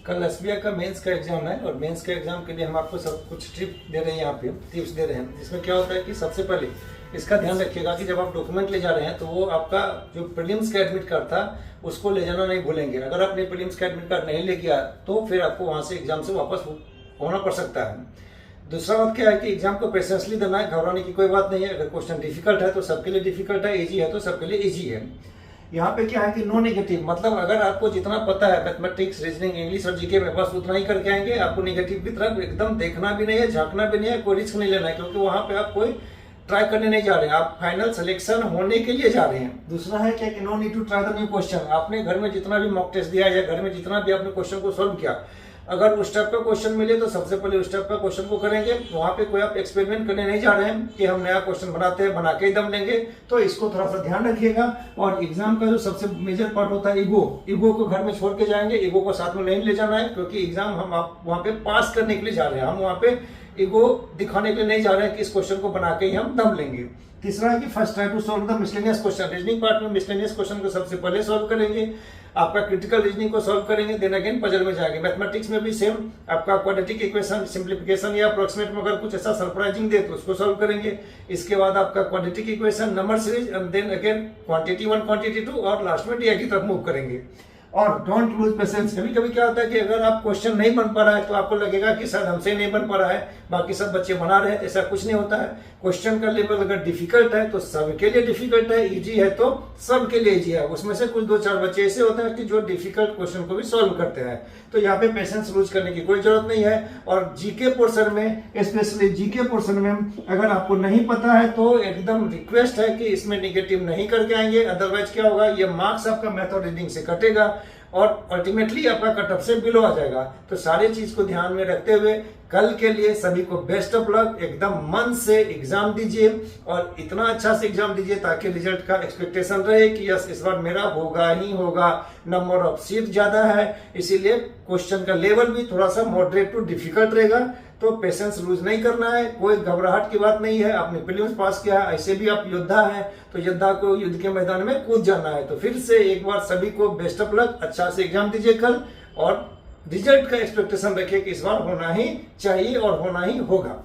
कल एसबीआई का मेंस का एग्जाम है और मेंस के एग्जाम के लिए हम आपको सब कुछ टिप्स दे रहे हैं, यहाँ पे टिप्स दे रहे हैं। जिसमें क्या होता है कि सबसे पहले इसका ध्यान रखिएगा कि जब आप डॉक्यूमेंट ले जा रहे हैं तो वो आपका जो प्रीलिम्स का एडमिट कार्ड था उसको ले जाना नहीं भूलेंगे। अगर आपने प्रीलिम्स का एडमिट कार्ड नहीं ले गया तो फिर आपको वहाँ से एग्जाम से वापस होना पड़ सकता है। दूसरा बात क्या है कि एग्जाम को पेशेंसली देना है, घबराने की कोई बात नहीं है। अगर क्वेश्चन डिफिकल्ट है तो सबके लिए डिफिकल्ट है, इजी है तो सबके लिए इजी है। यहाँ पे क्या है कि नो नेगेटिव, मतलब अगर आपको जितना पता है मैथमेटिक्स, रीजनिंग, इंग्लिश और जीके में, बस उतना ही करके आएंगे। आपको नेगेटिव की तरफ एकदम देखना भी नहीं है, झांकना भी नहीं है, कोई रिस्क नहीं लेना है, क्योंकि वहां पे आप कोई ट्राई करने नहीं जा रहे हैं, आप फाइनल सिलेक्शन होने के लिए जा रहे हैं। दूसरा है क्या कि no need to try the new question. आपने घर में जितना भी मॉक टेस्ट दिया या घर में जितना भी आपने क्वेश्चन को सोल्व किया, अगर उस टाइप का क्वेश्चन मिले तो सबसे पहले उस टाइप का क्वेश्चन को करेंगे। वहां पे कोई आप एक्सपेरिमेंट करने नहीं जा रहे हैं कि हम नया क्वेश्चन बनाते हैं, बना के ही दम लेंगे। तो इसको थोड़ा सा ध्यान रखिएगा। और एग्जाम का जो सबसे मेजर पार्ट होता है ईगो को घर में छोड़ के जाएंगे। ईगो को साथ में नहीं ले जाना है, क्योंकि एग्जाम हम आप वहां पे पास करने के लिए जा रहे हैं। हम वहां पे ईगो दिखाने के लिए नहीं जा रहे हैं कि इस क्वेश्चन को बना के ही हम दम लेंगे। तीसरा है कि first try to solve the miscellaneous question. Reasoning part में मिसलेनियस क्वेश्चन को सबसे पहले सॉल्व करेंगे, आपका क्रिटिकल रीजनिंग को सॉल्व करेंगे, देन अगेन पजल में जाएंगे। मैथमेटिक्स में भी सेम, आपका क्वाड्रेटिक इक्वेशन, सिंप्लीफिकेशन या अप्रोक्सीमेट में अगर कुछ ऐसा सरप्राइजिंग दे तो उसको सॉल्व करेंगे। इसके बाद आपका quadratic equation, number series, and then again quantity 1, quantity 2 और लास्ट में डीआई की तरफ मूव करेंगे। और डोंट लूज पेशेंस। कभी कभी क्या होता है कि अगर आप क्वेश्चन नहीं बन पा रहा है तो आपको लगेगा कि शायद हमसे नहीं बन पा रहा है, बाकी सब बच्चे बना रहे हैं। ऐसा कुछ नहीं होता है। क्वेश्चन का लेवल अगर डिफिकल्ट है तो सबके लिए डिफिकल्ट है, इजी है तो सबके लिए इजी है। उसमें से कुछ 2-4 बच्चे ऐसे होते हैं कि जो डिफिकल्ट क्वेश्चन को भी सॉल्व करते हैं। तो यहाँ पे पेशेंस लूज करने की कोई जरूरत नहीं है। और जीके पोर्शन में, स्पेशली जीके पोर्शन में अगर आपको नहीं पता है तो एकदम रिक्वेस्ट है कि इसमें निगेटिव नहीं करके आएंगे। अदरवाइज क्या होगा, ये मार्क्स आपका मेथड रीडिंग से कटेगा और अल्टीमेटली आपका कट ऑफ से बिलो आ जाएगा। तो सारी चीज को ध्यान में रखते हुए कल के लिए सभी को बेस्ट ऑफ लक। एकदम मन से एग्जाम दीजिए और इतना अच्छा से एग्जाम दीजिए ताकि रिजल्ट का एक्सपेक्टेशन रहे कि यस इस बार मेरा होगा ही होगा। नंबर ऑफ सीट ज्यादा है, इसीलिए क्वेश्चन का लेवल भी थोड़ा सा मॉडरेट टू डिफिकल्ट रहेगा। तो पेशेंस लूज नहीं करना है, कोई घबराहट की बात नहीं है। आपने प्रीलिम्स पास किया है, ऐसे भी आप योद्धा हैं, तो योद्धा को युद्ध के मैदान में कूद जाना है। तो फिर से एक बार सभी को बेस्ट ऑफ लक। अच्छा से एग्जाम दीजिए कल और रिजल्ट का एक्सपेक्टेशन रखिए कि इस बार होना ही चाहिए और होना ही होगा।